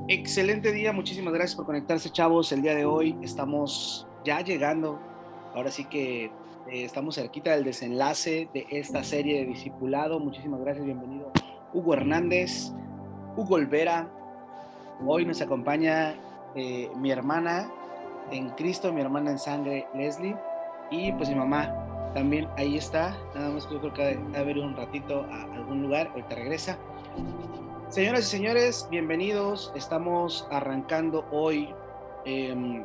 Excelente día, muchísimas gracias por conectarse, chavos. El día de hoy estamos ya llegando, ahora sí que estamos cerquita del desenlace de esta serie de discipulado. Muchísimas gracias, bienvenido Hugo Hernández, Hugo Olvera. Hoy nos acompaña mi hermana en Cristo, mi hermana en sangre, Leslie, y pues mi mamá también ahí está. Nada más que yo creo que ha de haber ido un ratito a algún lugar, ahorita regresa. Señoras y señores, bienvenidos. Estamos arrancando hoy eh,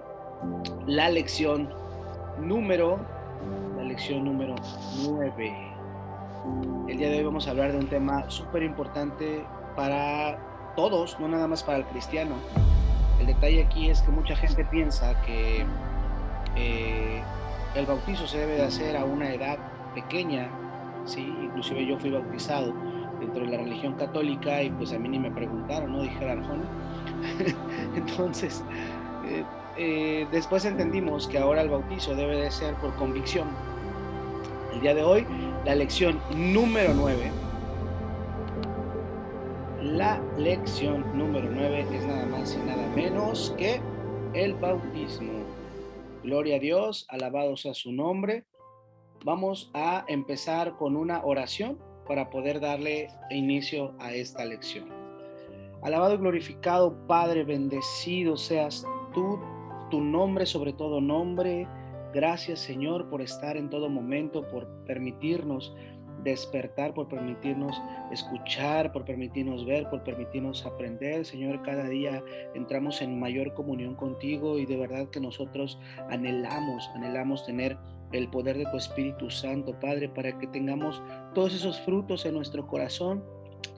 la lección número, la lección número 9. El día de hoy vamos a hablar de un tema súper importante para todos, no nada más para el cristiano. El detalle aquí es que mucha gente piensa que el bautizo se debe de hacer a una edad pequeña, ¿sí? Inclusive yo fui bautizado dentro de la religión católica y pues a mí ni me preguntaron, ¿no? Dijera Arjona. Entonces, después entendimos que ahora el bautizo debe de ser por convicción. El día de hoy, la lección número 9, la lección número 9 es nada más y nada menos que el bautismo. Gloria a Dios, alabado sea su nombre. Vamos a empezar con una oración para poder darle inicio a esta lección. Alabado y glorificado Padre, bendecido seas tú, tu nombre sobre todo nombre. Gracias Señor por estar en todo momento, por permitirnos despertar, por permitirnos escuchar, por permitirnos ver, por permitirnos aprender. Señor, cada día entramos en mayor comunión contigo y de verdad que nosotros anhelamos tener el poder de tu Espíritu Santo, Padre, para que tengamos todos esos frutos en nuestro corazón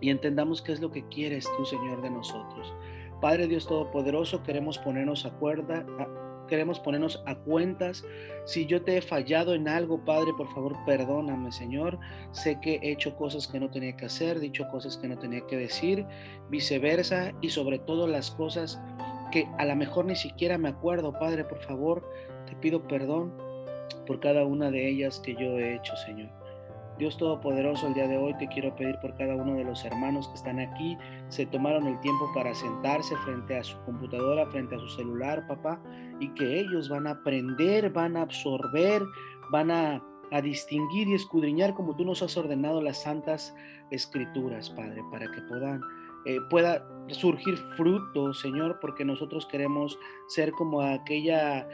y entendamos qué es lo que quieres tú, Señor, de nosotros. Padre Dios Todopoderoso, queremos ponernos a cuentas. Si yo te he fallado en algo, Padre, por favor, perdóname, Señor. Sé que he hecho cosas que no tenía que hacer, dicho cosas que no tenía que decir, viceversa, y sobre todo las cosas que a lo mejor ni siquiera me acuerdo, Padre, por favor, te pido perdón por cada una de ellas que yo he hecho, Señor. Dios Todopoderoso, el día de hoy te quiero pedir por cada uno de los hermanos que están aquí, se tomaron el tiempo para sentarse frente a su computadora, frente a su celular, papá, y que ellos van a aprender, van a absorber, van a distinguir y escudriñar como tú nos has ordenado las santas escrituras, Padre, para que pueda surgir fruto, Señor, porque nosotros queremos ser como aquella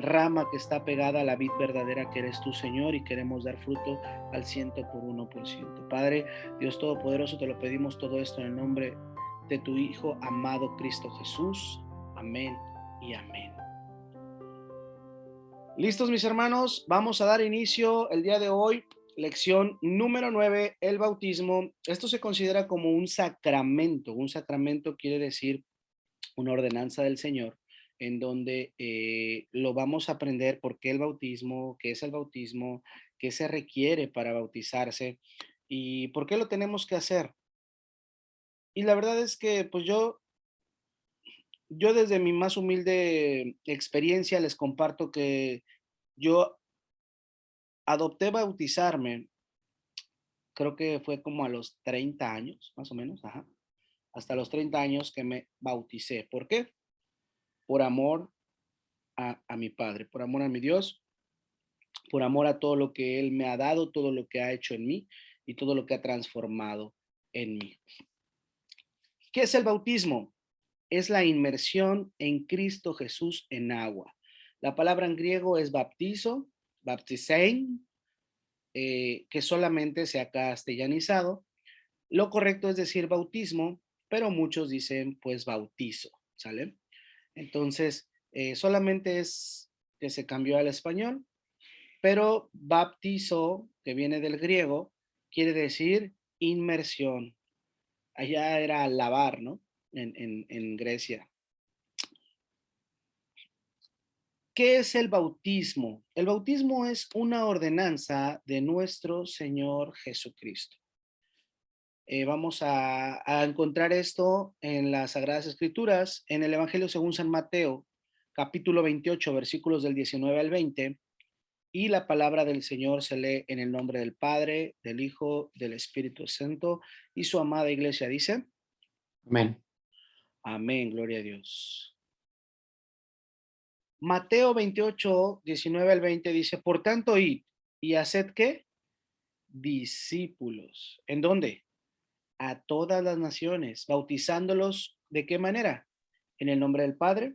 rama que está pegada a la vid verdadera que eres tú, Señor, y queremos dar fruto al 100%. Padre, Dios Todopoderoso, te lo pedimos todo esto en el nombre de tu Hijo amado Cristo Jesús. Amén y amén. Listos, mis hermanos, vamos a dar inicio el día de hoy. Lección número 9, el bautismo. Esto se considera como un sacramento. Un sacramento quiere decir una ordenanza del Señor en donde lo vamos a aprender por qué el bautismo, qué es el bautismo, qué se requiere para bautizarse y por qué lo tenemos que hacer. Y la verdad es que pues yo desde mi más humilde experiencia les comparto que yo adopté bautizarme, creo que fue como a los 30 años, más o menos, ajá, hasta los 30 años que me bauticé. ¿Por qué? Por amor a mi Padre, por amor a mi Dios, por amor a todo lo que Él me ha dado, todo lo que ha hecho en mí y todo lo que ha transformado en mí. ¿Qué es el bautismo? Es la inmersión en Cristo Jesús en agua. La palabra en griego es baptizo, baptisein, que solamente se ha castellanizado. Lo correcto es decir bautismo, pero muchos dicen pues bautizo, ¿sale? Entonces, solamente es que se cambió al español, pero baptizo, que viene del griego, quiere decir inmersión. Allá era lavar, ¿no? En Grecia. ¿Qué es el bautismo? El bautismo es una ordenanza de nuestro Señor Jesucristo. Vamos a encontrar esto en las Sagradas Escrituras, en el Evangelio según San Mateo, capítulo 28, versículos del 19 al 20, y la palabra del Señor se lee en el nombre del Padre, del Hijo, del Espíritu Santo, y su amada iglesia dice, Amén. Amén, gloria a Dios. Mateo 28, 19 al 20 dice, por tanto, id y haced ¿qué? Discípulos. ¿En dónde? A todas las naciones, bautizándolos, ¿de qué manera? En el nombre del Padre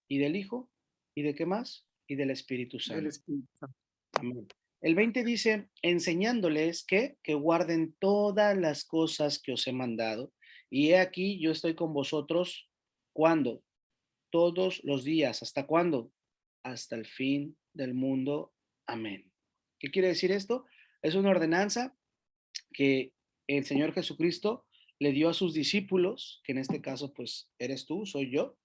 y del Hijo y de qué más? Y del Espíritu del Santo. Espíritu Santo. Amén. El 20 dice, enseñándoles que guarden todas las cosas que os he mandado. Y he aquí, yo estoy con vosotros. ¿Cuándo? Todos los días. ¿Hasta cuándo? Hasta el fin del mundo. Amén. ¿Qué quiere decir esto? Es una ordenanza que el Señor Jesucristo le dio a sus discípulos, que en este caso pues eres tú, soy yo,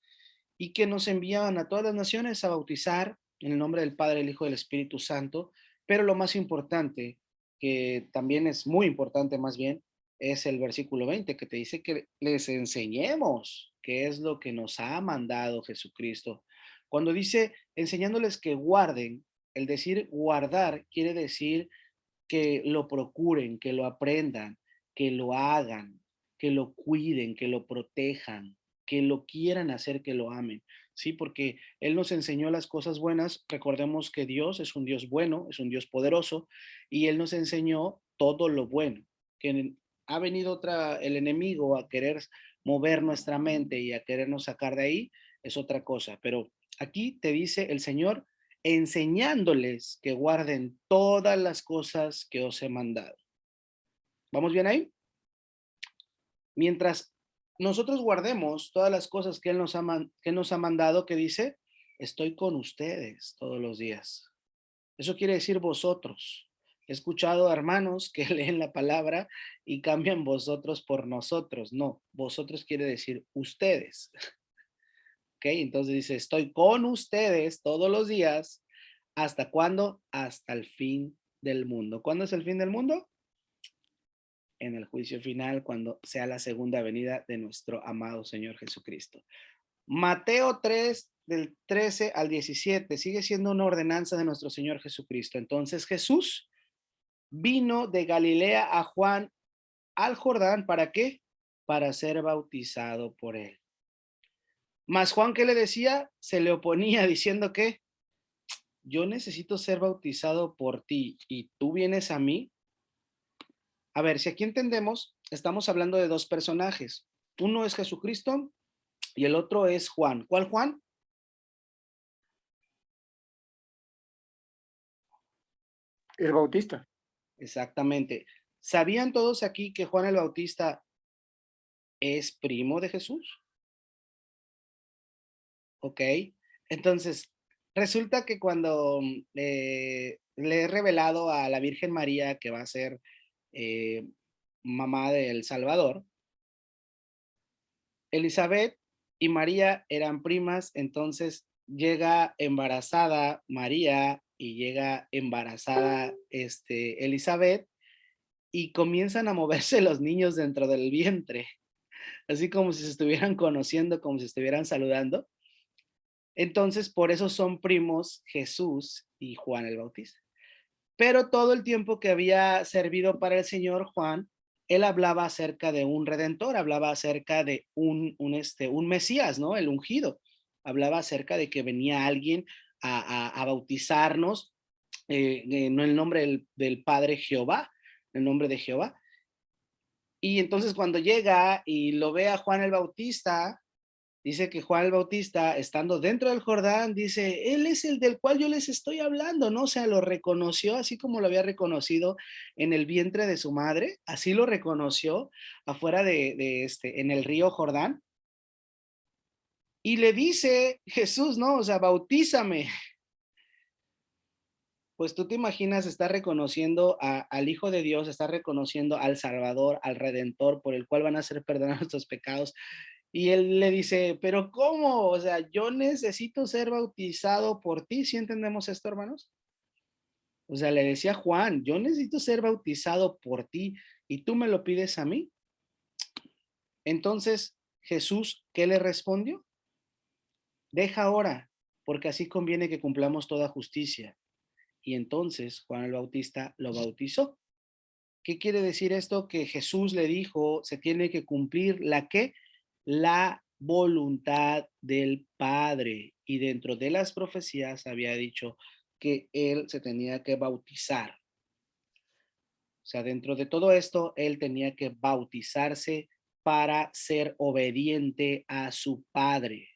y que nos enviaban a todas las naciones a bautizar en el nombre del Padre, el Hijo y del Espíritu Santo, pero lo más importante, que también es muy importante más bien, es el versículo 20 que te dice que les enseñemos qué es lo que nos ha mandado Jesucristo. Cuando dice enseñándoles que guarden, el decir guardar quiere decir que lo procuren, que lo aprendan, que lo hagan, que lo cuiden, que lo protejan, que lo quieran hacer, que lo amen, ¿sí? Porque Él nos enseñó las cosas buenas. Recordemos que Dios es un Dios bueno, es un Dios poderoso, y Él nos enseñó todo lo bueno. Que ha venido el enemigo a querer mover nuestra mente y a querernos sacar de ahí, es otra cosa. Pero aquí te dice el Señor, enseñándoles que guarden todas las cosas que os he mandado. ¿Vamos bien ahí? Mientras nosotros guardemos todas las cosas que Él nos ha mandado, que dice, estoy con ustedes todos los días. Eso quiere decir vosotros. He escuchado hermanos que leen la palabra y cambian vosotros por nosotros. No, vosotros quiere decir ustedes. ¿Ok? Entonces dice, estoy con ustedes todos los días. ¿Hasta cuándo? Hasta el fin del mundo. ¿Cuándo es el fin del mundo? En el juicio final, cuando sea la segunda venida de nuestro amado Señor Jesucristo. Mateo 3, del 13 al 17, sigue siendo una ordenanza de nuestro Señor Jesucristo. Entonces Jesús vino de Galilea a Juan al Jordán, ¿para qué? Para ser bautizado por él. Mas Juan, ¿qué le decía? Se le oponía diciendo que yo necesito ser bautizado por ti y tú vienes a mí. A ver, si aquí entendemos, estamos hablando de dos personajes. Uno es Jesucristo y el otro es Juan. ¿Cuál Juan? El Bautista. Exactamente. ¿Sabían todos aquí que Juan el Bautista es primo de Jesús? Ok. Entonces, resulta que cuando le he revelado a la Virgen María que va a ser eh, mamá del Salvador, Elizabeth y María eran primas, entonces llega embarazada María y llega embarazada Elizabeth y comienzan a moverse los niños dentro del vientre, así como si se estuvieran conociendo, como si estuvieran saludando. Entonces, por eso son primos Jesús y Juan el Bautista. Pero todo el tiempo que había servido para el Señor Juan, él hablaba acerca de un redentor, hablaba acerca de un Mesías, ¿no? El ungido. Hablaba acerca de que venía alguien a bautizarnos, no en el nombre del Padre Jehová, en el nombre de Jehová. Y entonces cuando llega y lo ve a Juan el Bautista, dice que Juan el Bautista, estando dentro del Jordán, dice, Él es el del cual yo les estoy hablando, ¿no? O sea, lo reconoció así como lo había reconocido en el vientre de su madre, así lo reconoció afuera en el río Jordán. Y le dice Jesús, ¿no? O sea, bautízame. Pues tú te imaginas estar reconociendo al Hijo de Dios, estar reconociendo al Salvador, al Redentor, por el cual van a ser perdonados nuestros pecados. Y él le dice, pero ¿cómo? O sea, yo necesito ser bautizado por ti. ¿Sí entendemos esto, hermanos? O sea, le decía Juan, yo necesito ser bautizado por ti y tú me lo pides a mí. Entonces, Jesús, ¿qué le respondió? Deja ahora, porque así conviene que cumplamos toda justicia. Y entonces Juan el Bautista lo bautizó. ¿Qué quiere decir esto? Que Jesús le dijo, se tiene que cumplir la voluntad del Padre. Y dentro de las profecías había dicho que él se tenía que bautizar. O sea, dentro de todo esto, él tenía que bautizarse para ser obediente a su Padre.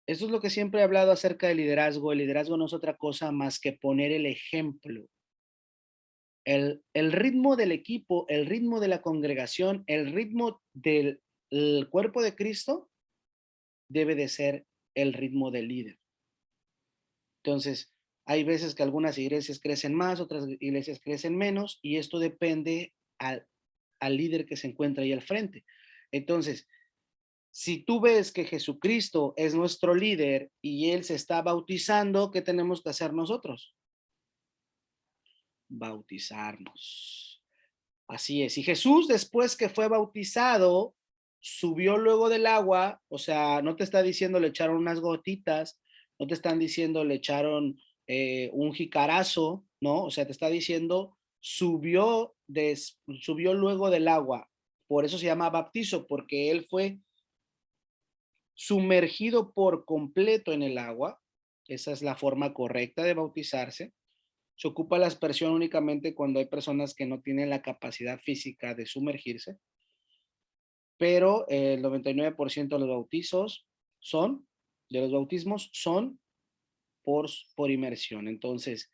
Eso es lo que siempre he hablado acerca del liderazgo. El liderazgo no es otra cosa más que poner el ejemplo. El ritmo del equipo, el ritmo de la congregación, el ritmo del cuerpo de Cristo debe de ser el ritmo del líder. Entonces, hay veces que algunas iglesias crecen más, otras iglesias crecen menos, y esto depende al líder que se encuentra ahí al frente. Entonces, si tú ves que Jesucristo es nuestro líder y él se está bautizando, ¿qué tenemos que hacer nosotros? Bautizarnos. Así es. Y Jesús, después que fue bautizado, subió luego del agua, o sea, no te está diciendo le echaron unas gotitas, no te están diciendo le echaron un jicarazo, ¿no? O sea, te está diciendo subió luego del agua. Por eso se llama bautizo, porque él fue sumergido por completo en el agua. Esa es la forma correcta de bautizarse. Se ocupa la aspersión únicamente cuando hay personas que no tienen la capacidad física de sumergirse, pero el 99% de los bautizos de los bautismos son por inmersión. Entonces,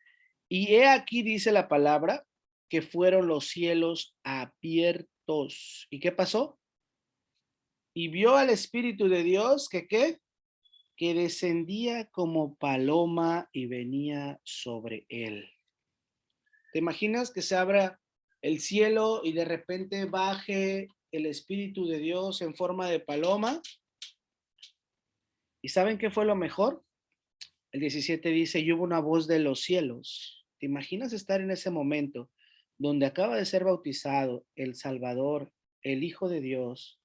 y he aquí dice la palabra que fueron los cielos abiertos. ¿Y qué pasó? Y vio al Espíritu de Dios que ¿qué? Que descendía como paloma y venía sobre él. ¿Te imaginas que se abra el cielo y de repente baje el Espíritu de Dios en forma de paloma? ¿Y saben qué fue lo mejor? El 17 dice, y hubo una voz de los cielos. ¿Te imaginas estar en ese momento donde acaba de ser bautizado el Salvador, el Hijo de Dios,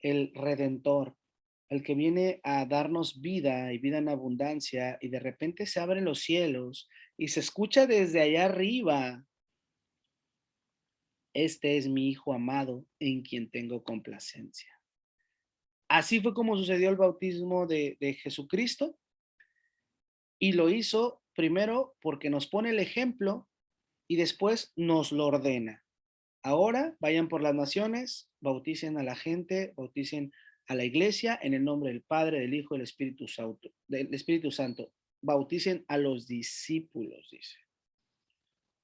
el Redentor, el que viene a darnos vida y vida en abundancia, y de repente se abren los cielos y se escucha desde allá arriba: este es mi Hijo amado en quien tengo complacencia. Así fue como sucedió el bautismo de Jesucristo, y lo hizo primero porque nos pone el ejemplo y después nos lo ordena. Ahora vayan por las naciones, bauticen a la gente, bauticen a la iglesia en el nombre del Padre, del Hijo y del Espíritu Santo. Bauticen a los discípulos, dice.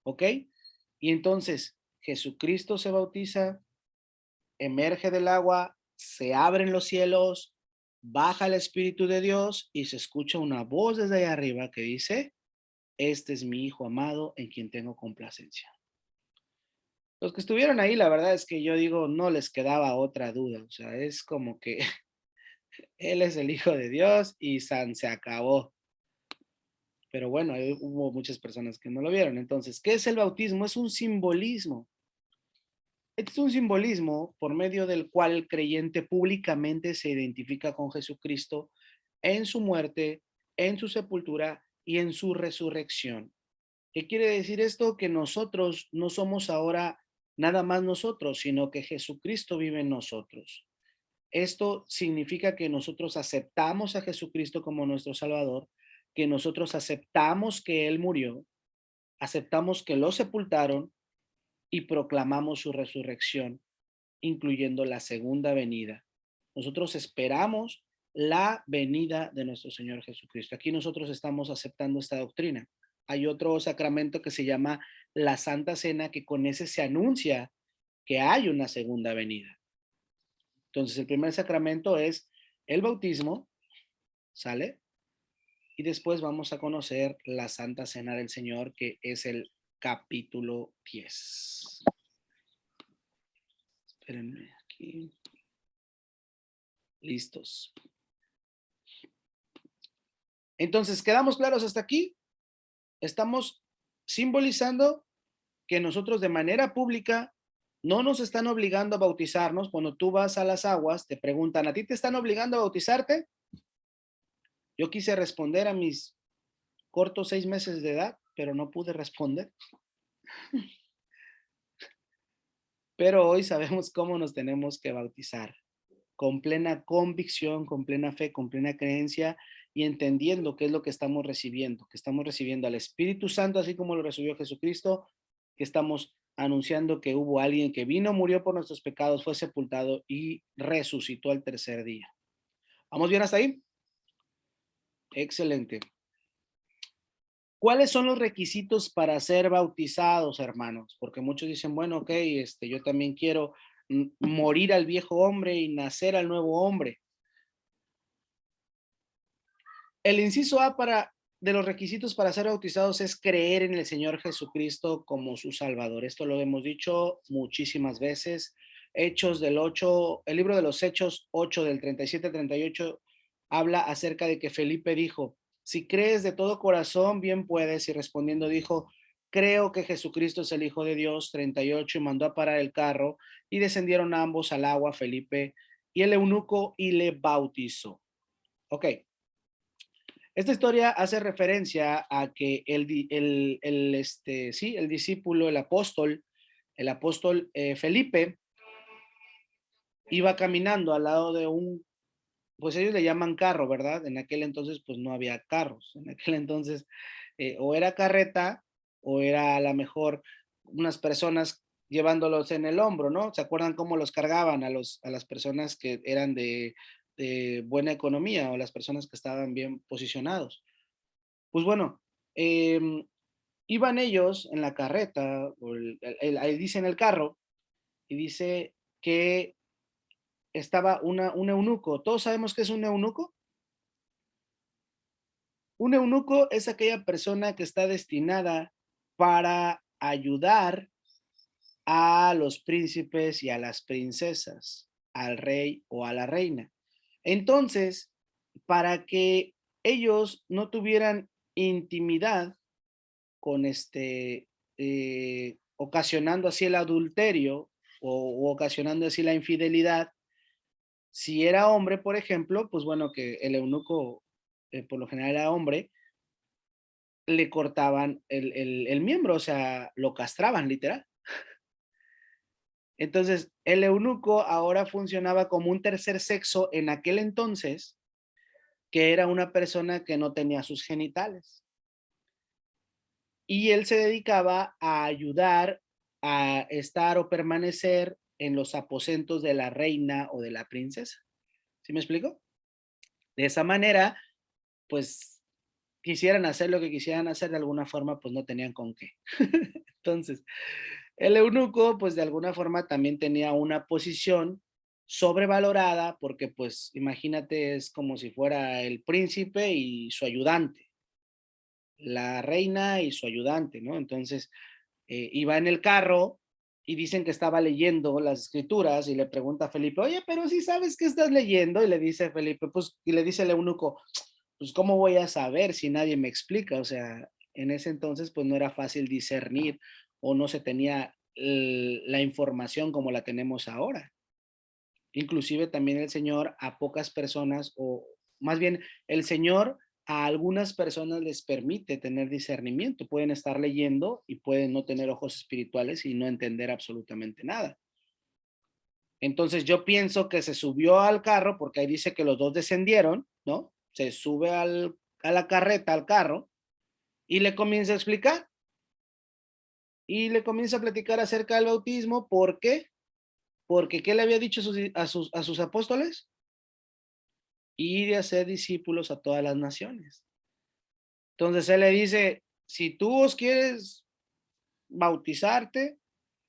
¿Ok? Y entonces Jesucristo se bautiza, emerge del agua, se abren los cielos, baja el Espíritu de Dios y se escucha una voz desde allá arriba que dice: este es mi Hijo amado en quien tengo complacencia. Los que estuvieron ahí, la verdad es que yo digo, no les quedaba otra duda. O sea, es como que Él es el Hijo de Dios y se acabó. Pero bueno, hubo muchas personas que no lo vieron. Entonces, ¿qué es el bautismo? Es un simbolismo. Es un simbolismo por medio del cual el creyente públicamente se identifica con Jesucristo en su muerte, en su sepultura y en su resurrección. ¿Qué quiere decir esto? Que nosotros no somos ahora nada más nosotros, sino que Jesucristo vive en nosotros. Esto significa que nosotros aceptamos a Jesucristo como nuestro Salvador, que nosotros aceptamos que Él murió, aceptamos que lo sepultaron y proclamamos su resurrección, incluyendo la segunda venida. Nosotros esperamos la venida de nuestro Señor Jesucristo. Aquí nosotros estamos aceptando esta doctrina. Hay otro sacramento que se llama la Santa Cena, que con ese se anuncia que hay una segunda venida. Entonces, el primer sacramento es el bautismo, ¿sale? Y después vamos a conocer la Santa Cena del Señor, que es el capítulo 10. Espérenme aquí. Listos. Entonces, ¿quedamos claros hasta aquí? Estamos simbolizando que nosotros de manera pública no nos están obligando a bautizarnos. Cuando tú vas a las aguas, te preguntan, ¿a ti te están obligando a bautizarte? Yo quise responder a mis cortos 6 meses de edad, pero no pude responder. Pero hoy sabemos cómo nos tenemos que bautizar. con plena convicción, con plena fe, con plena creencia y entendiendo qué es lo que estamos recibiendo al Espíritu Santo, así como lo recibió Jesucristo, que estamos anunciando que hubo alguien que vino, murió por nuestros pecados, fue sepultado y resucitó al tercer día. ¿Vamos bien hasta ahí? Excelente. ¿Cuáles son los requisitos para ser bautizados, hermanos? Porque muchos dicen, bueno, ok, yo también quiero morir al viejo hombre y nacer al nuevo hombre. El inciso A de los requisitos para ser bautizados es creer en el Señor Jesucristo como su Salvador. Esto lo hemos dicho muchísimas veces. Hechos del 8, el libro de los Hechos 8 del 37 al 38 habla acerca de que Felipe dijo, si crees de todo corazón, bien puedes. Y respondiendo dijo, creo que Jesucristo es el Hijo de Dios, 38, y mandó a parar el carro y descendieron ambos al agua, Felipe y el eunuco, y le bautizó. Ok. Esta historia hace referencia a que el discípulo, el apóstol Felipe, iba caminando al lado de pues ellos le llaman carro, ¿verdad? En aquel entonces, pues no había carros. En aquel entonces, o era carreta, o era a lo mejor unas personas llevándolos en el hombro, ¿no? ¿Se acuerdan cómo los cargaban a las personas que eran de buena economía o las personas que estaban bien posicionados? Pues bueno, iban ellos en la carreta, o ahí dice en el carro, y dice que estaba un eunuco. ¿Todos sabemos qué es un eunuco? Un eunuco es aquella persona que está destinada para ayudar a los príncipes y a las princesas, al rey o a la reina. Entonces, para que ellos no tuvieran intimidad con ocasionando así el adulterio o ocasionando así la infidelidad. Si era hombre, por ejemplo, pues bueno, que el eunuco por lo general era hombre, le cortaban el miembro, o sea, lo castraban literal. Entonces, el eunuco ahora funcionaba como un tercer sexo en aquel entonces, que era una persona que no tenía sus genitales. Y él se dedicaba a ayudar a estar o permanecer en los aposentos de la reina o de la princesa. ¿Sí me explico? De esa manera, pues quisieran hacer lo que quisieran hacer de alguna forma, pues no tenían con qué. Entonces, el eunuco, pues de alguna forma también tenía una posición sobrevalorada porque pues imagínate, es como si fuera el príncipe y su ayudante, la reina y su ayudante, ¿no? Entonces, iba en el carro y dicen que estaba leyendo las escrituras y le pregunta a Felipe, oye, pero si sabes qué estás leyendo, y le dice Felipe, pues, y le dice el eunuco, pues, ¿cómo voy a saber si nadie me explica? O sea, en ese entonces, pues, no era fácil discernir o no se tenía la información como la tenemos ahora. Inclusive también el Señor a pocas personas, o más bien el Señor a algunas personas les permite tener discernimiento. Pueden estar leyendo y pueden no tener ojos espirituales y no entender absolutamente nada. Entonces yo pienso que se subió al carro, porque ahí dice que los dos descendieron, ¿no? Se sube a la carreta, al carro, y le comienza a explicar. Y le comienza a platicar acerca del bautismo. ¿Por qué? Porque ¿qué le había dicho a sus apóstoles? Y de hacer discípulos a todas las naciones. Entonces él le dice, si tú os quieres bautizarte,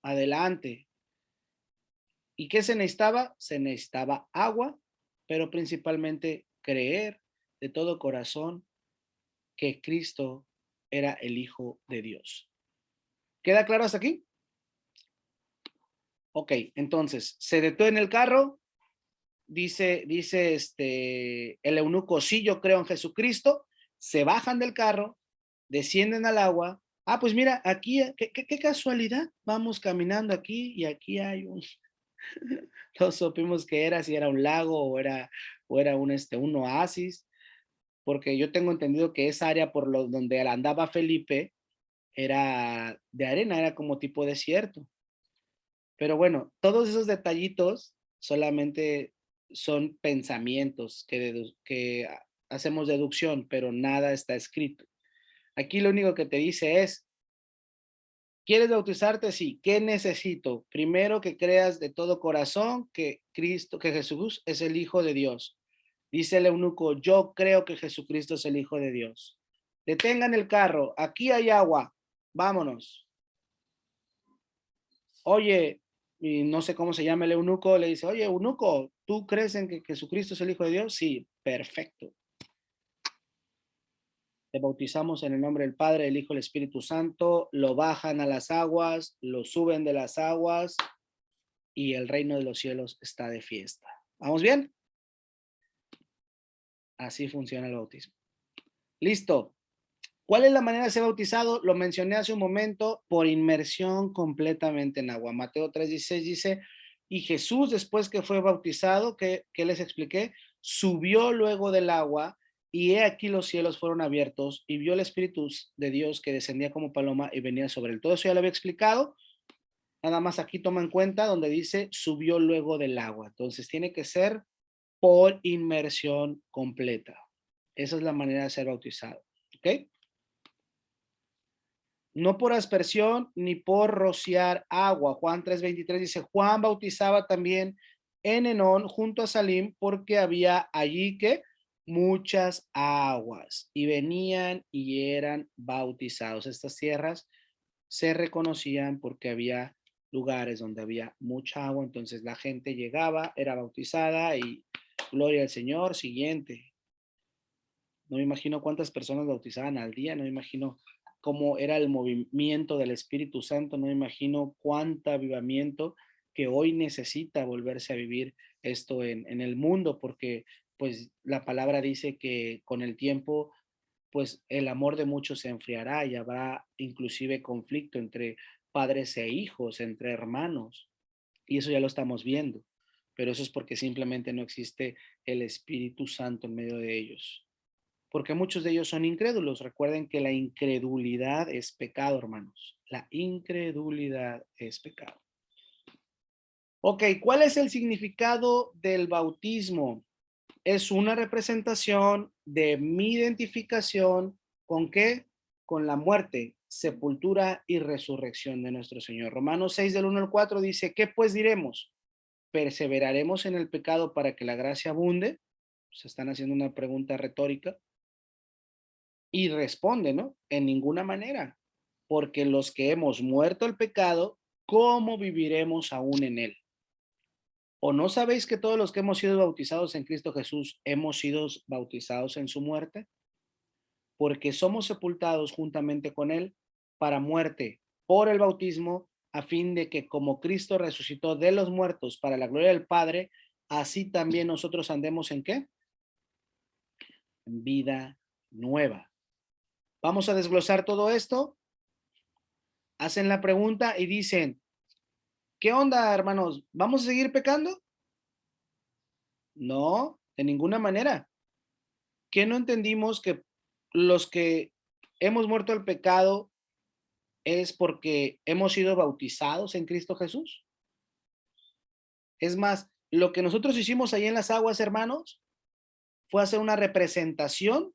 adelante. ¿Y qué se necesitaba? Se necesitaba agua, pero principalmente creer de todo corazón que Cristo era el Hijo de Dios. ¿Queda claro hasta aquí? Ok, entonces se detuvo en el carro, dice el eunuco, sí, yo creo en Jesucristo, se bajan del carro, descienden al agua. Ah, pues mira, aquí, qué casualidad, vamos caminando aquí y aquí hay un, no supimos qué era, si era un lago o era un oasis, porque yo tengo entendido que esa área donde andaba Felipe era de arena, era como tipo desierto. Pero bueno, todos esos detallitos solamente son pensamientos que hacemos deducción, pero nada está escrito. Aquí lo único que te dice es, ¿quieres bautizarte? Sí. ¿Qué necesito? Primero que creas de todo corazón que Cristo, que Jesús es el Hijo de Dios. Dice el eunuco, yo creo que Jesucristo es el Hijo de Dios. Detengan el carro, aquí hay agua, vámonos. Oye, y no sé cómo se llama el eunuco, le dice, oye, eunuco, ¿tú crees en que Jesucristo es el Hijo de Dios? Sí, perfecto. Te bautizamos en el nombre del Padre, del Hijo y del Espíritu Santo, lo bajan a las aguas, lo suben de las aguas y el reino de los cielos está de fiesta. ¿Vamos bien? Así funciona el bautismo. Listo. ¿Cuál es la manera de ser bautizado? Lo mencioné hace un momento, por inmersión completamente en agua. Mateo 3:16 dice, y Jesús después que fue bautizado, ¿qué les expliqué? Subió luego del agua y he aquí los cielos fueron abiertos y vio el Espíritu de Dios que descendía como paloma y venía sobre él. Todo eso ya lo había explicado. Nada más aquí toma en cuenta donde dice subió luego del agua. Entonces tiene que ser por inmersión completa. Esa es la manera de ser bautizado. ¿Ok? No por aspersión ni por rociar agua. Juan 3:23 dice, Juan bautizaba también en Enón junto a Salim porque había allí que muchas aguas y venían y eran bautizados. Estas tierras se reconocían porque había lugares donde había mucha agua, entonces la gente llegaba, era bautizada y gloria al Señor, siguiente. No me imagino cuántas personas bautizaban al día, no me imagino cómo era el movimiento del Espíritu Santo, no me imagino cuánto avivamiento que hoy necesita volverse a vivir esto en el mundo, porque pues la palabra dice que con el tiempo pues el amor de muchos se enfriará y habrá inclusive conflicto entre padres e hijos, entre hermanos, y eso ya lo estamos viendo, pero eso es porque simplemente no existe el Espíritu Santo en medio de ellos porque muchos de ellos son incrédulos. Recuerden que la incredulidad es pecado, hermanos. La incredulidad es pecado. Ok, ¿cuál es el significado del bautismo? Es una representación de mi identificación con qué? Con la muerte, sepultura y resurrección de nuestro Señor. Romanos 6 del 1 al 4 dice, ¿qué pues diremos? ¿Perseveraremos en el pecado para que la gracia abunde? Se están haciendo una pregunta retórica. Y responde, ¿no? En ninguna manera, porque los que hemos muerto al pecado, ¿cómo viviremos aún en él? ¿O no sabéis que todos los que hemos sido bautizados en Cristo Jesús hemos sido bautizados en su muerte? Porque somos sepultados juntamente con él para muerte por el bautismo, a fin de que como Cristo resucitó de los muertos para la gloria del Padre, así también nosotros andemos en qué? En vida nueva. Vamos a desglosar todo esto. Hacen la pregunta y dicen, ¿qué onda, hermanos? ¿Vamos a seguir pecando? No, de ninguna manera. ¿Qué no entendimos que los que hemos muerto al pecado es porque hemos sido bautizados en Cristo Jesús? Es más, lo que nosotros hicimos ahí en las aguas, hermanos, fue hacer una representación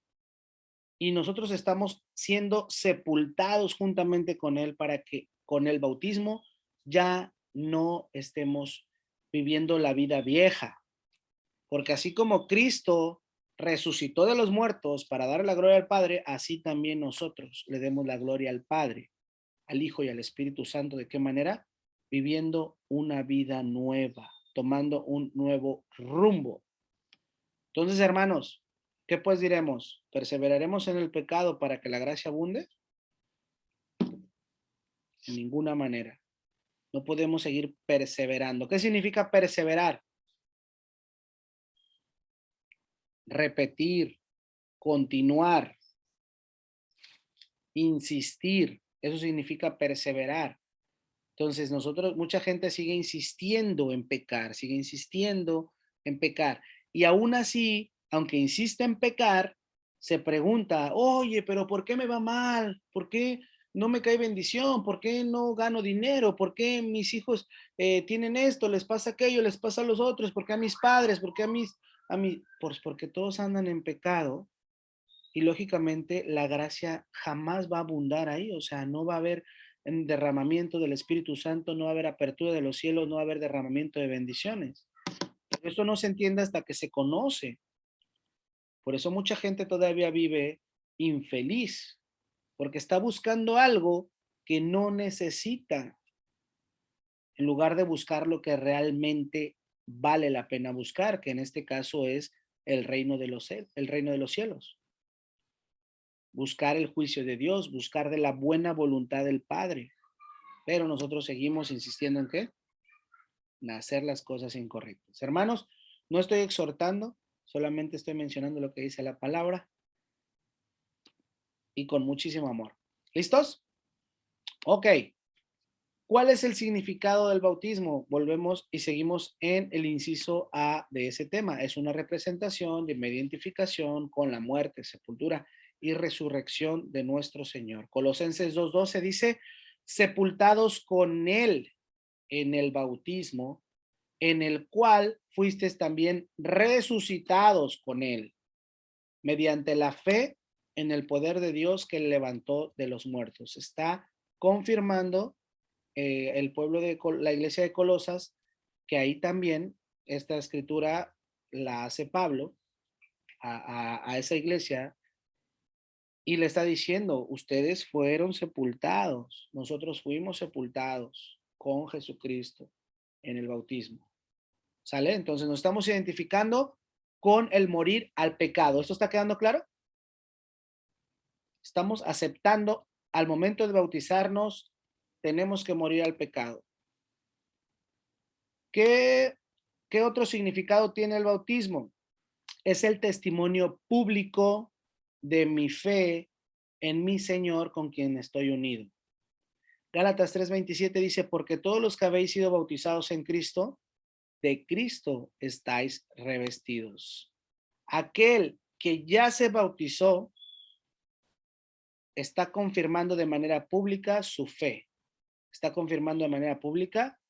y nosotros estamos siendo sepultados juntamente con Él para que con el bautismo ya no estemos viviendo la vida vieja. Porque así como Cristo resucitó de los muertos para dar la gloria al Padre, así también nosotros le demos la gloria al Padre, al Hijo y al Espíritu Santo. ¿De qué manera? Viviendo una vida nueva, tomando un nuevo rumbo. Entonces, hermanos, ¿qué pues diremos? ¿Perseveraremos en el pecado para que la gracia abunde? En ninguna manera. No podemos seguir perseverando. ¿Qué significa perseverar? Repetir, continuar, insistir. Eso significa perseverar. Entonces, nosotros, mucha gente sigue insistiendo en pecar, sigue insistiendo en pecar. Y aún así, aunque insiste en pecar, se pregunta, oye, pero ¿por qué me va mal? ¿Por qué? no me cae bendición? ¿Por qué no gano dinero? ¿Por qué mis hijos tienen esto? ¿Les pasa aquello? ¿Les pasa a los otros? ¿Por qué a mis padres? ¿Por qué pues porque todos andan en pecado y lógicamente la gracia jamás va a abundar ahí, o sea, no va a haber derramamiento del Espíritu Santo, no va a haber apertura de los cielos, no va a haber derramamiento de bendiciones. Pero eso no se entiende hasta que se conoce. Por eso mucha gente todavía vive infeliz, porque está buscando algo que no necesita, en lugar de buscar lo que realmente vale la pena buscar, que en este caso es el reino de los cielos. Buscar el juicio de Dios, buscar de la buena voluntad del Padre. Pero nosotros seguimos insistiendo en qué? En hacer las cosas incorrectas. Hermanos, no estoy exhortando, solamente estoy mencionando lo que dice la palabra y con muchísimo amor. ¿Listos? Ok. ¿Cuál es el significado del bautismo? Volvemos y seguimos en el inciso A de ese tema. Es una representación de una identificación con la muerte, sepultura y resurrección de nuestro Señor. Colosenses 2:12 dice, sepultados con Él en el bautismo, en el cual fuisteis también resucitados con Él, mediante la fe en el poder de Dios que levantó de los muertos. Está confirmando el pueblo de la iglesia de Colosas, que ahí también esta escritura la hace Pablo a esa iglesia y le está diciendo, ustedes fueron sepultados, nosotros fuimos sepultados con Jesucristo en el bautismo. ¿Sale? Entonces nos estamos identificando con el morir al pecado. ¿Esto está quedando claro? Estamos aceptando al momento de bautizarnos, tenemos que morir al pecado. ¿Qué otro significado tiene el bautismo? Es el testimonio público de mi fe en mi Señor con quien estoy unido. Gálatas 3:27 dice, porque todos los que habéis sido bautizados en Cristo, de Cristo estáis revestidos. Aquel que ya se bautizó está confirmando de manera pública su fe. Está confirmando de manera pública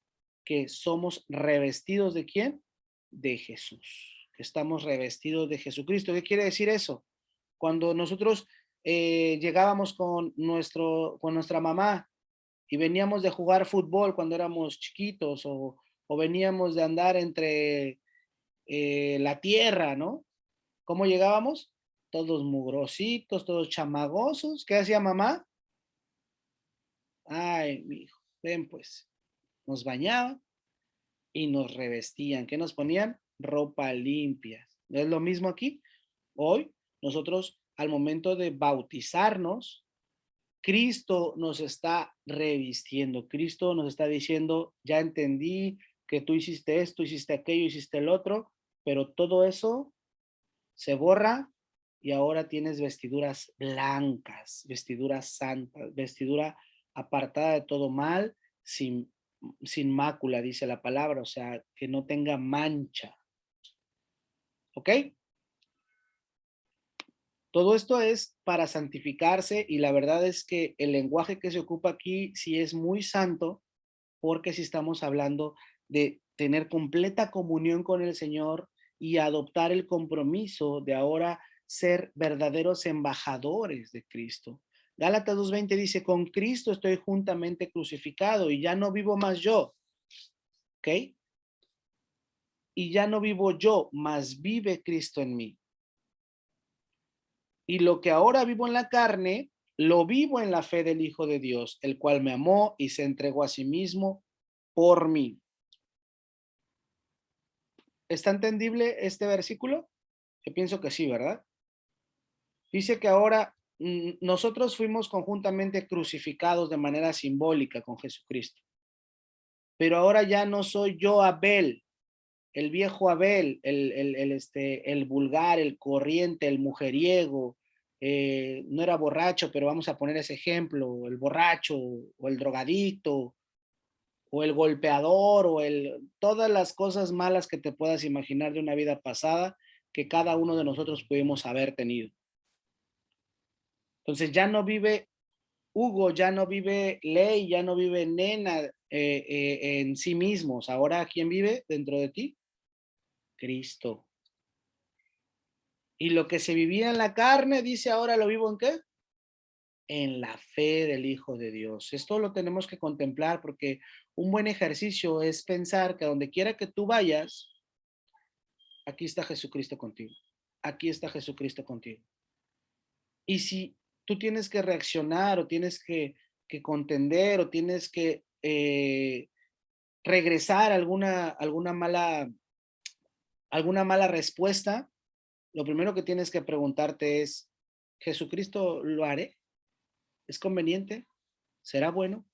que somos revestidos ¿de quién? De Jesús. Que estamos revestidos de Jesucristo. ¿Qué quiere decir eso? Cuando nosotros llegábamos con nuestra mamá y veníamos de jugar fútbol cuando éramos chiquitos o veníamos de andar entre la tierra, ¿no? ¿Cómo llegábamos? Todos mugrositos, todos chamagosos. ¿Qué hacía mamá? Ay, mi hijo, ven pues. Nos bañaban y nos revestían. ¿Qué nos ponían? Ropa limpia. ¿No es lo mismo aquí? Hoy, nosotros, al momento de bautizarnos, Cristo nos está revistiendo. Cristo nos está diciendo, ya entendí que tú hiciste esto, hiciste aquello, hiciste el otro, pero todo eso se borra y ahora tienes vestiduras blancas, vestiduras santas, vestidura apartada de todo mal, sin mácula, dice la palabra, o sea, que no tenga mancha. ¿Ok? Todo esto es para santificarse y la verdad es que el lenguaje que se ocupa aquí sí es muy santo porque si estamos hablando de tener completa comunión con el Señor y adoptar el compromiso de ahora ser verdaderos embajadores de Cristo. Gálatas 2:20 dice, con Cristo estoy juntamente crucificado y ya no vivo más yo. ¿Ok? Y ya no vivo yo, mas vive Cristo en mí. Y lo que ahora vivo en la carne, lo vivo en la fe del Hijo de Dios, el cual me amó y se entregó a sí mismo por mí. ¿Está entendible este versículo? Yo pienso que sí, ¿verdad? Dice que ahora nosotros fuimos conjuntamente crucificados de manera simbólica con Jesucristo. Pero ahora ya no soy yo Abel, el viejo Abel, el vulgar, el corriente, el mujeriego, no era borracho, pero vamos a poner ese ejemplo, el borracho o el drogadicto o el golpeador todas las cosas malas que te puedas imaginar de una vida pasada que cada uno de nosotros pudimos haber tenido. Entonces ya no vive Hugo, ya no vive Ley, ya no vive Nena en sí mismos. Ahora, ¿quién vive dentro de ti? Cristo. Y lo que se vivía en la carne, dice, ahora lo vivo ¿en qué? En la fe del Hijo de Dios. Esto lo tenemos que contemplar porque un buen ejercicio es pensar que donde quiera que tú vayas, aquí está Jesucristo contigo. Aquí está Jesucristo contigo. Y si tú tienes que reaccionar o tienes que contender o tienes que regresar alguna mala respuesta, lo primero que tienes que preguntarte es, ¿Jesucristo lo haré? ¿Es conveniente? ¿Será bueno?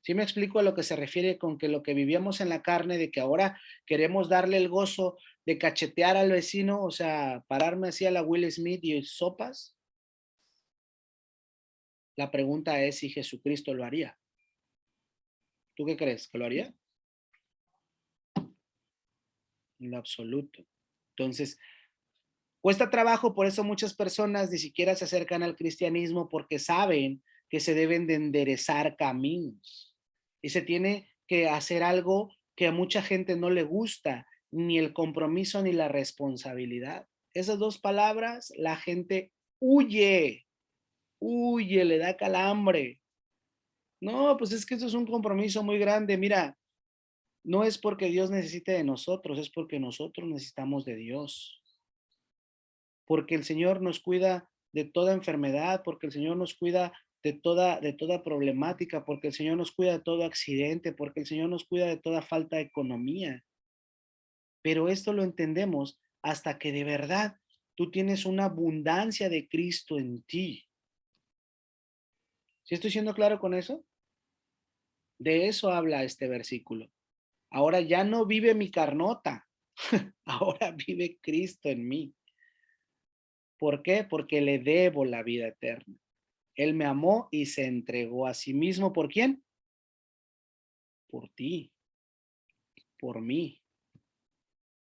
¿Sí me explico a lo que se refiere con que lo que vivíamos en la carne, de que ahora queremos darle el gozo de cachetear al vecino, o sea, pararme así a la Will Smith y sopas? La pregunta es si Jesucristo lo haría. ¿Tú qué crees? ¿Que lo haría? En lo absoluto. Entonces, cuesta trabajo, por eso muchas personas ni siquiera se acercan al cristianismo porque saben que se deben de enderezar caminos y se tiene que hacer algo que a mucha gente no le gusta, ni el compromiso ni la responsabilidad. Esas dos palabras, la gente huye, huye, le da calambre. No, pues es que eso es un compromiso muy grande. Mira, no es porque Dios necesite de nosotros, es porque nosotros necesitamos de Dios. Porque el Señor nos cuida de toda enfermedad, porque el Señor nos cuida de toda problemática, porque el Señor nos cuida de todo accidente, porque el Señor nos cuida de toda falta de economía. Pero esto lo entendemos hasta que de verdad tú tienes una abundancia de Cristo en ti. ¿Sí estoy siendo claro con eso? De eso habla este versículo. Ahora ya no vive mi carnota, ahora vive Cristo en mí. ¿Por qué? Porque le debo la vida eterna. Él me amó y se entregó a sí mismo. ¿Por quién? Por ti, por mí.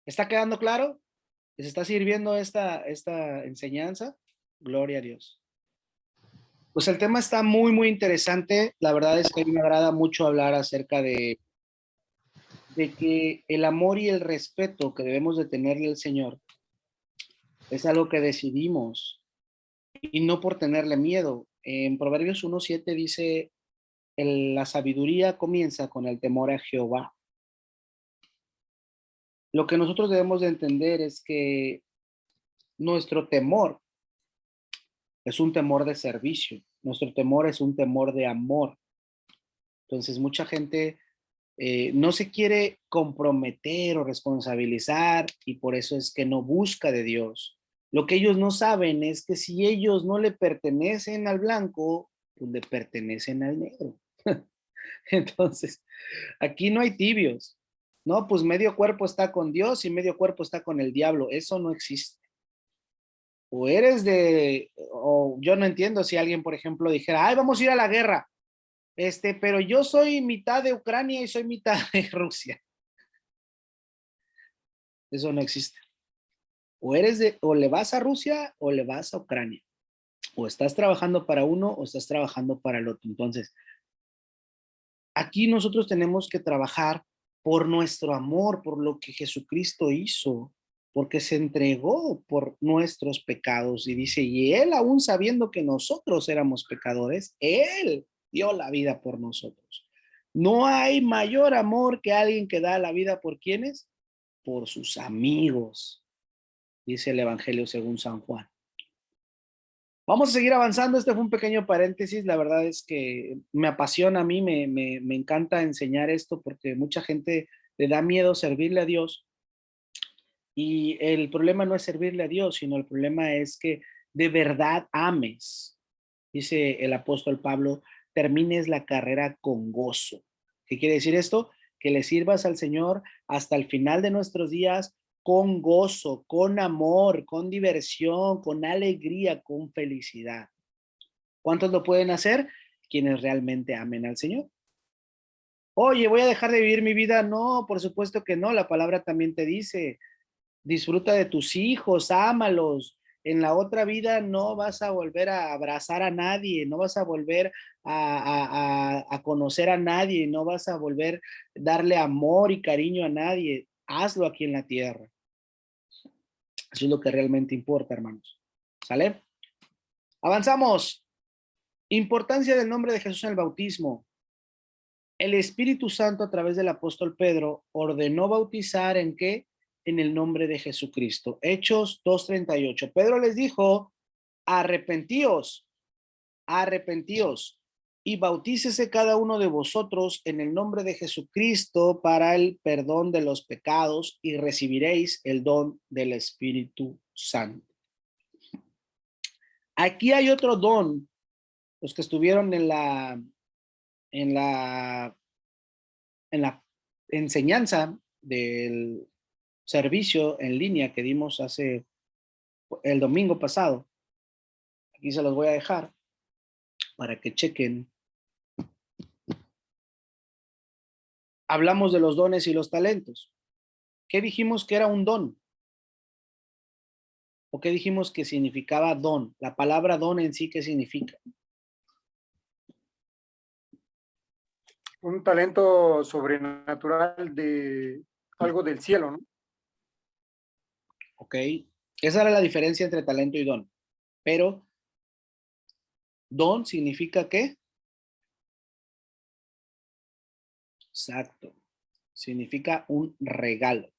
¿Está quedando claro? ¿Les está sirviendo esta enseñanza? Gloria a Dios. Pues el tema está muy, muy interesante. La verdad es que a mí me agrada mucho hablar acerca de que el amor y el respeto que debemos de tenerle al Señor es algo que decidimos y no por tenerle miedo. En Proverbios 1:7 dice, la sabiduría comienza con el temor a Jehová. Lo que nosotros debemos de entender es que nuestro temor es un temor de servicio, nuestro temor es un temor de amor. Entonces, mucha gente no se quiere comprometer o responsabilizar y por eso es que no busca de Dios. Lo que ellos no saben es que si ellos no le pertenecen al blanco, pues le pertenecen al negro. Entonces, aquí no hay tibios. No, pues medio cuerpo está con Dios y medio cuerpo está con el diablo. Eso no existe. O yo no entiendo si alguien, por ejemplo, dijera, ay, vamos a ir a la guerra, pero yo soy mitad de Ucrania y soy mitad de Rusia. Eso no existe. O le vas a Rusia o le vas a Ucrania. O estás trabajando para uno o estás trabajando para el otro. Entonces, aquí nosotros tenemos que trabajar por nuestro amor, por lo que Jesucristo hizo, porque se entregó por nuestros pecados. Y dice, y Él aún sabiendo que nosotros éramos pecadores, Él dio la vida por nosotros. No hay mayor amor que alguien que da la vida por quienes, por sus amigos, dice el Evangelio según San Juan. Vamos a seguir avanzando. Este fue un pequeño paréntesis. La verdad es que me apasiona a mí, me encanta enseñar esto porque mucha gente le da miedo servirle a Dios. Y el problema no es servirle a Dios, sino el problema es que de verdad ames. Dice el apóstol Pablo, termines la carrera con gozo. ¿Qué quiere decir esto? Que le sirvas al Señor hasta el final de nuestros días con gozo, con amor, con diversión, con alegría, con felicidad. ¿Cuántos lo pueden hacer? Quienes realmente amen al Señor. Oye, voy a dejar de vivir mi vida. No, por supuesto que no. La palabra también te dice, disfruta de tus hijos, ámalos, en la otra vida no vas a volver a abrazar a nadie, no vas a volver a conocer a nadie, no vas a volver a darle amor y cariño a nadie. Hazlo aquí en la tierra. Eso es lo que realmente importa, hermanos. ¿Sale? Avanzamos. Importancia del nombre de Jesús en el bautismo. El Espíritu Santo a través del apóstol Pedro ordenó bautizar ¿en qué? En el nombre de Jesucristo. Hechos 2:38. Pedro les dijo, arrepentíos, arrepentíos y bautícese cada uno de vosotros en el nombre de Jesucristo para el perdón de los pecados y recibiréis el don del Espíritu Santo. Aquí hay otro don. Los que estuvieron en la, en la enseñanza del servicio en línea que dimos hace el domingo pasado. Aquí se los voy a dejar para que chequen. Hablamos de los dones y los talentos. ¿Qué dijimos que era un don? ¿O qué dijimos que significaba don? La palabra don en sí, ¿qué significa? Un talento sobrenatural de algo del cielo, ¿no? ¿Ok? Esa era la diferencia entre talento y don. Pero don significa ¿qué? Exacto. Significa un regalo.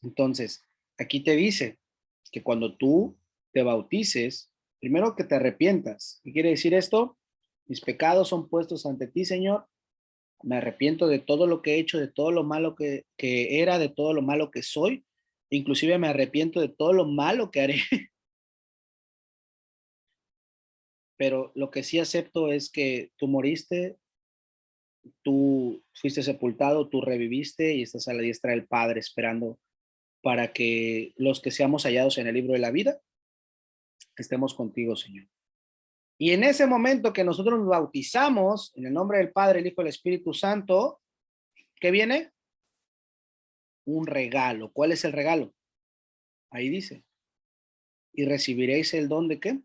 Entonces, aquí te dice que cuando tú te bautices, primero que te arrepientas. ¿Qué quiere decir esto? Mis pecados son puestos ante ti, Señor. Me arrepiento de todo lo que he hecho, de todo lo malo que era, de todo lo malo que soy. Inclusive me arrepiento de todo lo malo que haré. Pero lo que sí acepto es que tú moriste, tú fuiste sepultado, tú reviviste y estás a la diestra del Padre esperando para que los que seamos hallados en el libro de la vida estemos contigo, Señor. Y en ese momento que nosotros nos bautizamos en el nombre del Padre, el Hijo y el Espíritu Santo, ¿qué viene? Un regalo. ¿Cuál es el regalo? Ahí dice. Y recibiréis el don de qué?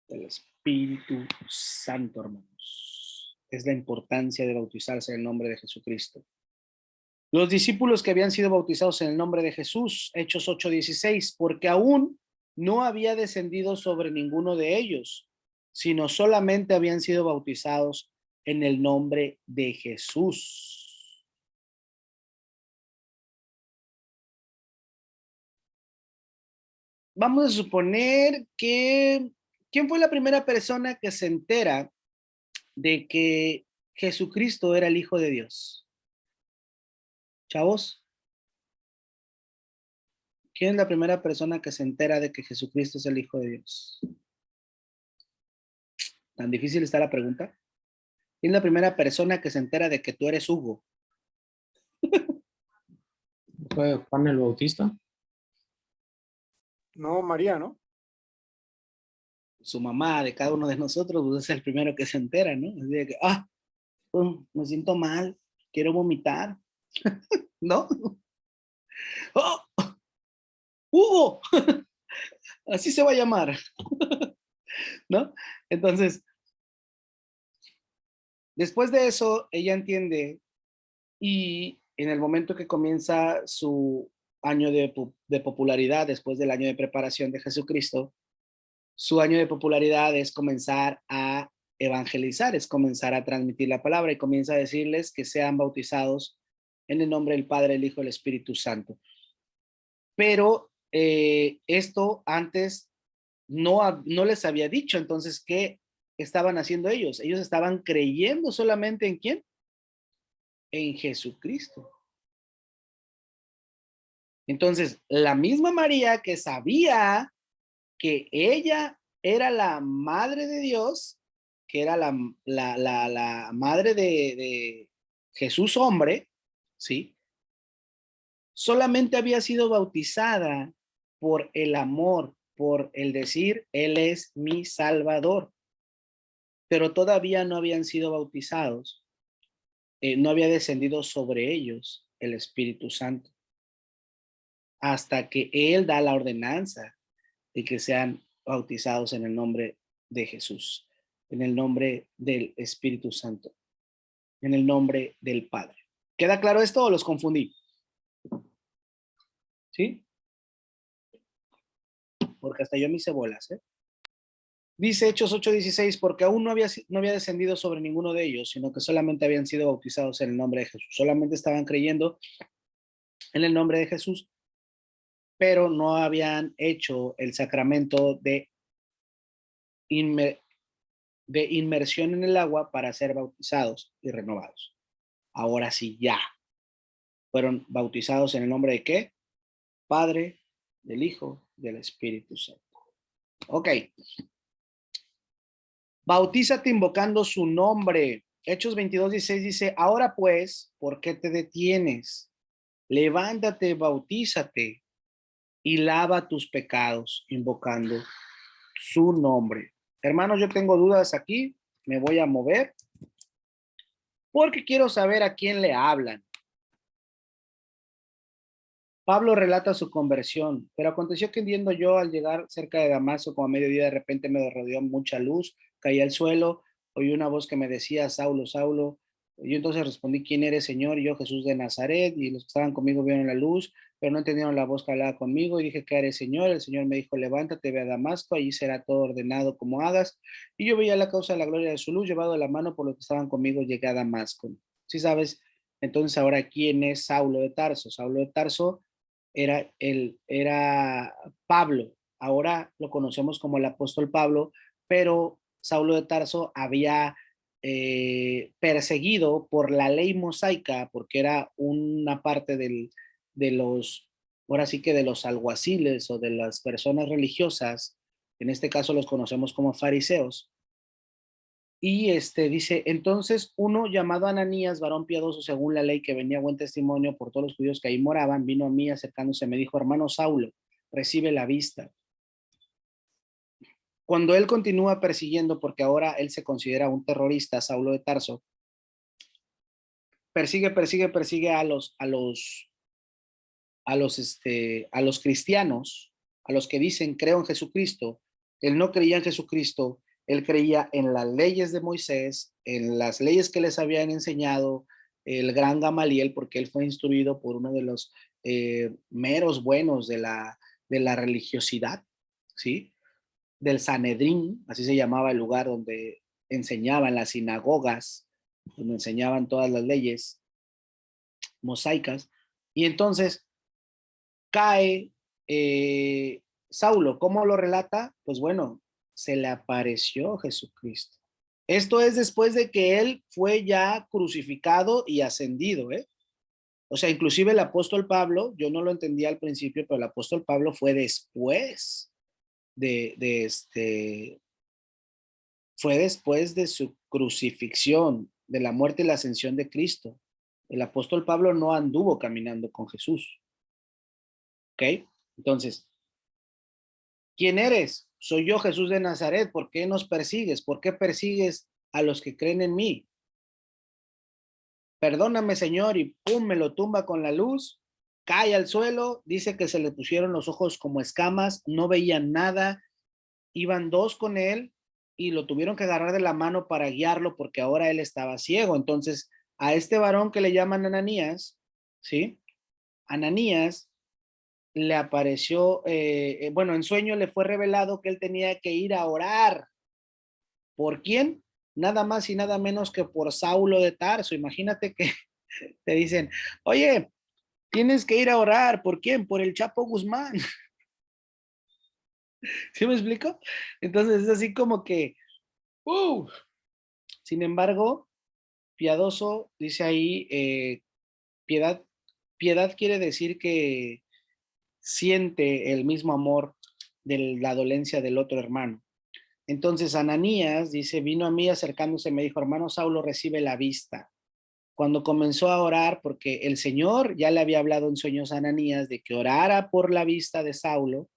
Del Espíritu Santo, hermanos. Es la importancia de bautizarse en el nombre de Jesucristo. Los discípulos que habían sido bautizados en el nombre de Jesús, Hechos 8:16, porque aún no había descendido sobre ninguno de ellos, sino solamente habían sido bautizados en el nombre de Jesús. Vamos a suponer que, ¿quién fue la primera persona que se entera de que Jesucristo era el Hijo de Dios? Chavos, ¿quién es la primera persona que se entera de que Jesucristo es el Hijo de Dios? ¿Tan difícil está la pregunta? ¿Quién es la primera persona que se entera de que tú eres Hugo? ¿Fue Juan el Bautista? No, María, ¿no? Su mamá de cada uno de nosotros, pues es el primero que se entera, ¿no? Así de que, me siento mal, quiero vomitar, ¿no? ¡Oh, Hugo! Así se va a llamar, ¿no? Entonces, después de eso, ella entiende y en el momento que comienza su año de popularidad, después del año de preparación de Jesucristo, su año de popularidad es comenzar a evangelizar, es comenzar a transmitir la palabra y comienza a decirles que sean bautizados en el nombre del Padre, el Hijo y el Espíritu Santo. Pero esto antes no les había dicho, entonces, ¿qué estaban haciendo ellos? Ellos estaban creyendo solamente ¿en quién? En Jesucristo. Entonces, la misma María que sabía que ella era la madre de Dios, que era la madre de Jesús hombre, ¿sí? Solamente había sido bautizada por el amor, por el decir, Él es mi Salvador, pero todavía no habían sido bautizados, no había descendido sobre ellos el Espíritu Santo. hasta que Él da la ordenanza de que sean bautizados en el nombre de Jesús, en el nombre del Espíritu Santo, en el nombre del Padre. ¿Queda claro esto o los confundí? ¿Sí? Porque hasta yo me hice bolas, ¿eh? Dice Hechos 8:16, porque aún no había descendido sobre ninguno de ellos, sino que solamente habían sido bautizados en el nombre de Jesús. Solamente estaban creyendo en el nombre de Jesús, pero no habían hecho el sacramento de inmersión en el agua para ser bautizados y renovados. Ahora sí, ya fueron bautizados en el nombre de ¿qué? Padre, del Hijo, del Espíritu Santo. Ok. Bautízate invocando su nombre. Hechos 22:16 dice, ahora pues, ¿por qué te detienes? Levántate, bautízate y lava tus pecados invocando su nombre. Hermanos, yo tengo dudas aquí, me voy a mover porque quiero saber a quién le hablan. Pablo relata su conversión, pero aconteció que yendo yo al llegar cerca de Damasco como a mediodía, de repente me rodeó mucha luz, caí al suelo, oí una voz que me decía, Saulo, Saulo. Yo entonces respondí, ¿quién eres, Señor? Y yo, Jesús de Nazaret, y los que estaban conmigo vieron la luz, pero no entendieron la voz que hablaba conmigo, y dije, ¿qué haré, Señor? El Señor me dijo, levántate, ve a Damasco, allí será todo ordenado como hagas. Y yo veía la causa de la gloria de su luz, llevado de la mano por los que estaban conmigo, llegué a Damasco. ¿Sí sabes? Entonces ahora, ¿quién es Saulo de Tarso? Saulo de Tarso era Pablo, ahora lo conocemos como el apóstol Pablo, pero Saulo de Tarso había perseguido por la ley mosaica, porque era una parte de los, ahora sí que de los alguaciles o de las personas religiosas, en este caso los conocemos como fariseos. Y dice, entonces uno llamado Ananías, varón piadoso según la ley, que venía buen testimonio por todos los judíos que ahí moraban, vino a mí acercándose, me dijo, hermano Saulo, recibe la vista. Cuando él continúa persiguiendo, porque ahora él se considera un terrorista, Saulo de Tarso, persigue a los cristianos, a los que dicen creo en Jesucristo. Él no creía en Jesucristo, él creía en las leyes de Moisés, en las leyes que les habían enseñado el gran Gamaliel, porque él fue instruido por uno de los meros buenos de la religiosidad, ¿sí? Del Sanedrín, así se llamaba el lugar donde enseñaban las sinagogas, donde enseñaban todas las leyes mosaicas. Y entonces cae Saulo. ¿Cómo lo relata? Pues bueno, se le apareció Jesucristo. Esto es después de que él fue ya crucificado y ascendido, ¿eh? O sea, inclusive el apóstol Pablo, yo no lo entendía al principio, pero el apóstol Pablo fue después fue después de su crucifixión, de la muerte y la ascensión de Cristo. El apóstol Pablo no anduvo caminando con Jesús. ¿Ok? Entonces, ¿quién eres? Soy yo, Jesús de Nazaret. ¿Por qué nos persigues? ¿Por qué persigues a los que creen en mí? Perdóname, Señor, y pum, me lo tumba con la luz, cae al suelo, dice que se le pusieron los ojos como escamas, no veían nada, iban dos con él y lo tuvieron que agarrar de la mano para guiarlo porque ahora él estaba ciego. Entonces, a este varón que le llaman Ananías, ¿sí? Ananías le apareció, bueno, en sueño le fue revelado que él tenía que ir a orar. ¿Por quién? Nada más y nada menos que por Saulo de Tarso. Imagínate que te dicen, oye, tienes que ir a orar. ¿Por quién? Por el Chapo Guzmán. ¿Sí me explico? Entonces es así como que, sin embargo, piadoso, dice ahí, piedad, piedad quiere decir que siente el mismo amor de la dolencia del otro hermano. Entonces Ananías dice, vino a mí acercándose, me dijo, hermano Saulo, recibe la vista. Cuando comenzó a orar, porque el Señor ya le había hablado en sueños a Ananías de que orara por la vista de Saulo,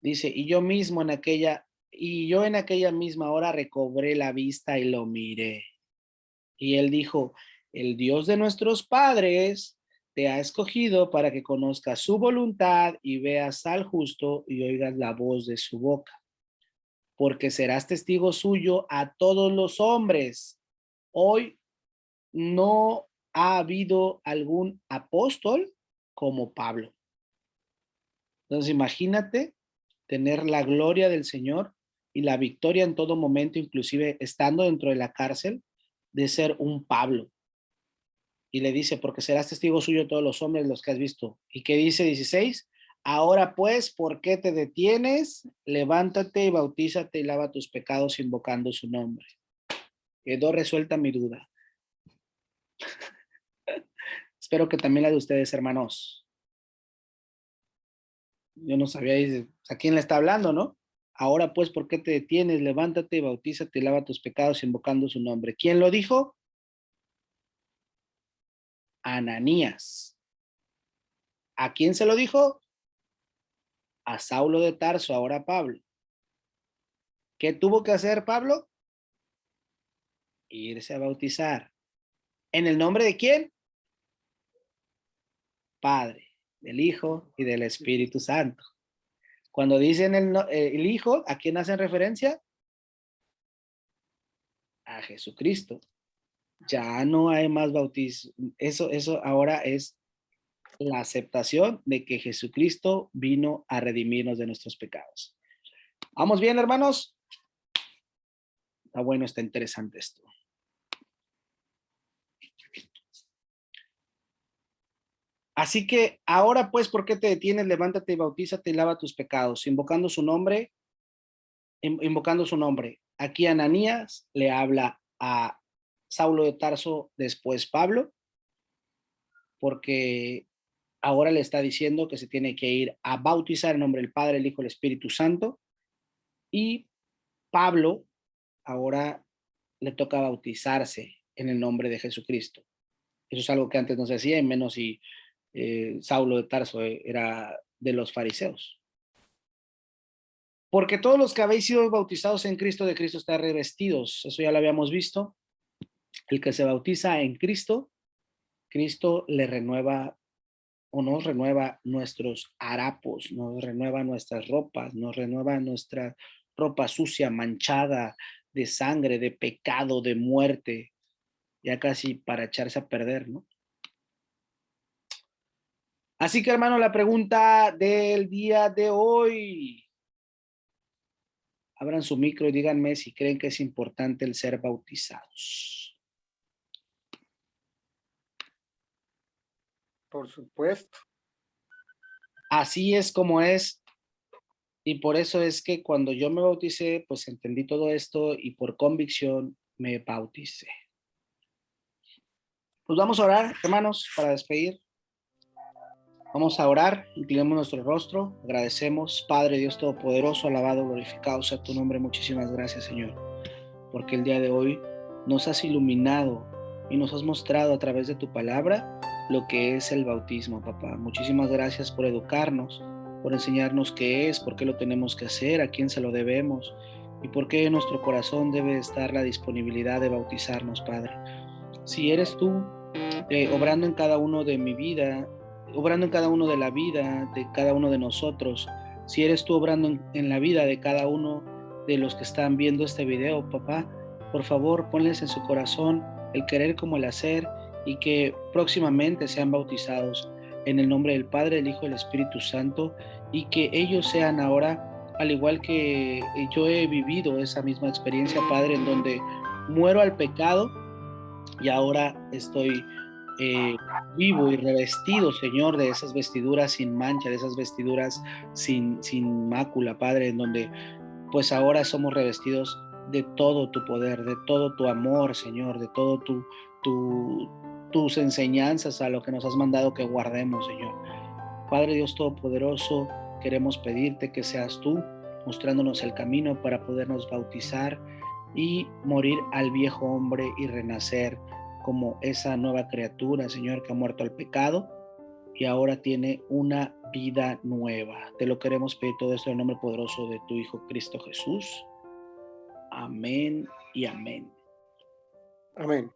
dice, y yo en aquella misma hora recobré la vista y lo miré. Y él dijo, el Dios de nuestros padres te ha escogido para que conozcas su voluntad y veas al justo y oigas la voz de su boca. Porque serás testigo suyo a todos los hombres. Hoy no ha habido algún apóstol como Pablo. Entonces imagínate tener la gloria del Señor y la victoria en todo momento, inclusive estando dentro de la cárcel, de ser un Pablo. Y le dice, porque serás testigo suyo a todos los hombres los que has visto. ¿Y qué dice 16? Ahora pues, ¿por qué te detienes? Levántate y bautízate y lava tus pecados invocando su nombre. Quedó resuelta mi duda. Espero que también la de ustedes, hermanos. Yo no sabía a quién le está hablando, ¿no? Ahora pues, ¿por qué te detienes? Levántate y bautízate y lava tus pecados invocando su nombre. ¿Quién lo dijo? Ananías. ¿A quién se lo dijo? A Saulo de Tarso, ahora Pablo. ¿Qué tuvo que hacer Pablo? Irse a bautizar. ¿En el nombre de quién? Padre, del Hijo y del Espíritu Santo. Cuando dicen el Hijo, ¿a quién hacen referencia? A Jesucristo. Ya no hay más bautismo. Eso ahora es la aceptación de que Jesucristo vino a redimirnos de nuestros pecados. ¿Vamos bien, hermanos? Está bueno, está interesante esto. Así que ahora pues, ¿por qué te detienes? Levántate y bautízate y lava tus pecados, invocando su nombre, invocando su nombre. Aquí Ananías le habla a Saulo de Tarso, después Pablo, porque ahora le está diciendo que se tiene que ir a bautizar en nombre del Padre, el Hijo y el Espíritu Santo. Y Pablo ahora le toca bautizarse en el nombre de Jesucristo. Eso es algo que antes no se hacía, y menos si Saulo de Tarso era de los fariseos. Porque todos los que habéis sido bautizados en Cristo, de Cristo está revestidos. Eso ya lo habíamos visto. El que se bautiza en Cristo, Cristo le renueva o nos renueva nuestros harapos, nos renueva nuestras ropas, nos renueva nuestra ropa sucia, manchada de sangre, de pecado, de muerte, ya casi para echarse a perder, ¿no? Así que, hermano, la pregunta del día de hoy. Abran su micro y díganme si creen que es importante el ser bautizados. Por supuesto. Así es como es. Y por eso es que cuando yo me bauticé, pues entendí todo esto y por convicción me bauticé. Pues vamos a orar, hermanos, para despedir. Vamos a orar, inclinemos nuestro rostro, agradecemos, Padre Dios Todopoderoso, alabado, glorificado sea tu nombre. Muchísimas gracias, Señor, porque el día de hoy nos has iluminado y nos has mostrado a través de tu palabra lo que es el bautismo, papá. Muchísimas gracias por educarnos, por enseñarnos qué es, por qué lo tenemos que hacer, a quién se lo debemos y por qué en nuestro corazón debe estar la disponibilidad de bautizarnos, Padre. Si eres tú obrando en cada uno de mi vida, obrando en cada uno de la vida de cada uno de nosotros, si eres tú obrando en la vida de cada uno de los que están viendo este video, papá, por favor, ponles en su corazón el querer como el hacer y que próximamente sean bautizados en el nombre del Padre, del Hijo y del Espíritu Santo, y que ellos sean ahora, al igual que yo he vivido esa misma experiencia, Padre, en donde muero al pecado y ahora estoy vivo y revestido, Señor, de esas vestiduras sin mancha, de esas vestiduras sin mácula, Padre, en donde pues ahora somos revestidos de todo tu poder, de todo tu amor, Señor, de todo tus enseñanzas a lo que nos has mandado que guardemos, Señor. Padre Dios Todopoderoso, queremos pedirte que seas tú mostrándonos el camino para podernos bautizar y morir al viejo hombre y renacer como esa nueva criatura, Señor, que ha muerto al pecado y ahora tiene una vida nueva. Te lo queremos pedir todo esto en el nombre poderoso de tu Hijo Cristo Jesús. Amén y amén. Amén.